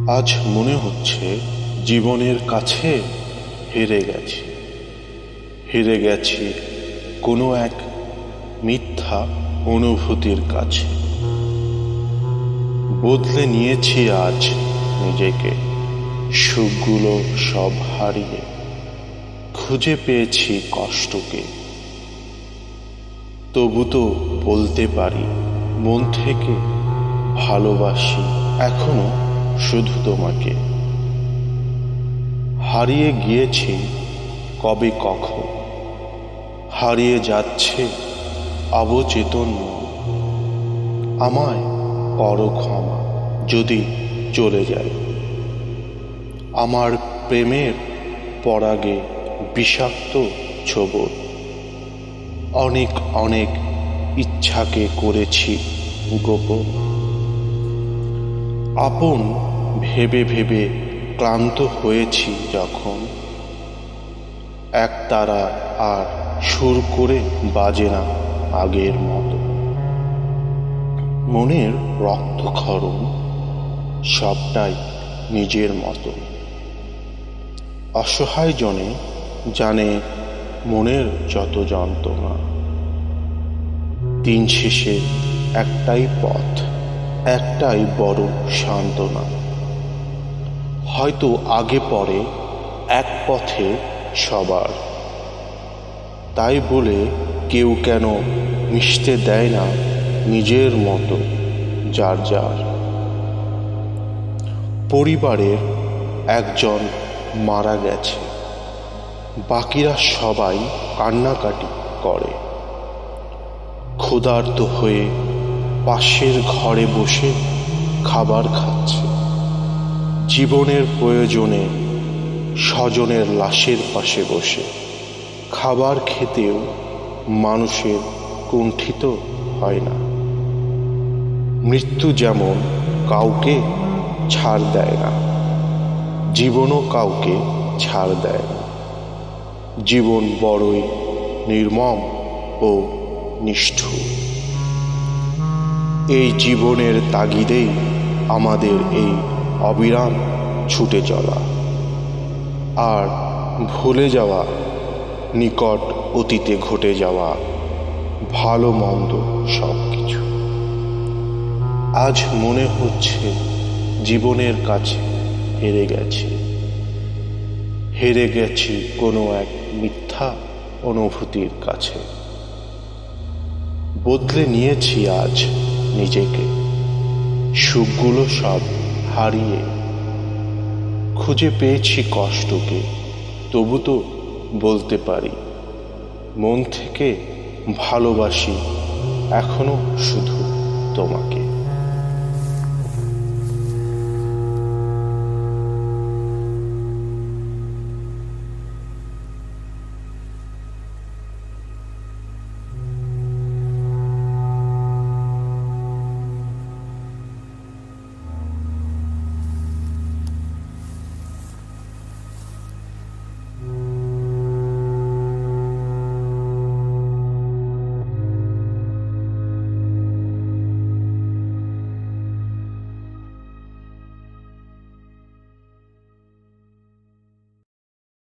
আজ মনে হচ্ছে জীবনের কাছে হেরে গেছি কোনো এক মিথ্যা অনুভূতির কাছে। বদলে নিয়েছি আজ নিজেকে, সুখগুলো সব হারিয়ে খুঁজে পেয়েছি কষ্টকে। তবু তো বলতে পারি মন থেকে, ভালোবাসি এখনো শুধু তোমাকে। হারিয়ে গিয়েছি কবে কখন, হারিয়ে যাচ্ছে অবচেতন মন। আমায় করো ক্ষমা যদি চলে যায়, আমার প্রেমের পরাগে বিষাক্ত ছোবল। অনেক অনেক ইচ্ছাকে করেছি গোপন, আপন ভেবে ভেবে ক্লান্ত হয়েছি যখন। এক তারা আর সুর করে বাজে না আগের মতো। মনের রক্তক্ষরণ সবটাই নিজের মতো। অসহায় জনে জানে মনের যত যন্ত্রণা। দিন শেষে একটাই পথ, একটাই বড় সান্ত্বনা। হয়তো আগে পরে এক পথে সবার, তাই বলে কেউ কেন মিশতে দেয় না নিজের মতো যার যার। পরিবারের একজন মারা গেছে, বাকিরা সবাই কান্নাকাটি করে। ক্ষুধার্ত হয়ে পাশের ঘরে বসে খাবার খাচ্ছে। জীবনের প্রয়োজনে স্বজনের লাশের পাশে বসে খাবার খেতেও মানুষের কুণ্ঠিত হয় না। মৃত্যু যেমন কাউকে ছাড় দেয় না, জীবনও কাউকে ছাড় দেয় না। জীবন বড়ই নির্মম ও নিষ্ঠুর। এই জীবনের তাগিদেই আমাদের এই অবিরাম ছুটে চলা, আর ভুলে যাওয়া নিকট অতীতে ঘটে যাওয়া ভালো মন্দ সব কিছু। আজ মনে হচ্ছে জীবনের কাছে হেরে গেছি কোনো এক মিথ্যা অনুভূতির কাছে। বদলে নিয়েছি আজ নিজেকে, সুখগুলো সব হারিয়ে খুঁজে পেয়েছি কষ্টকে। তবু তো বলতে পারি মন থেকে, ভালোবাসি এখনো শুধু তোমাকে।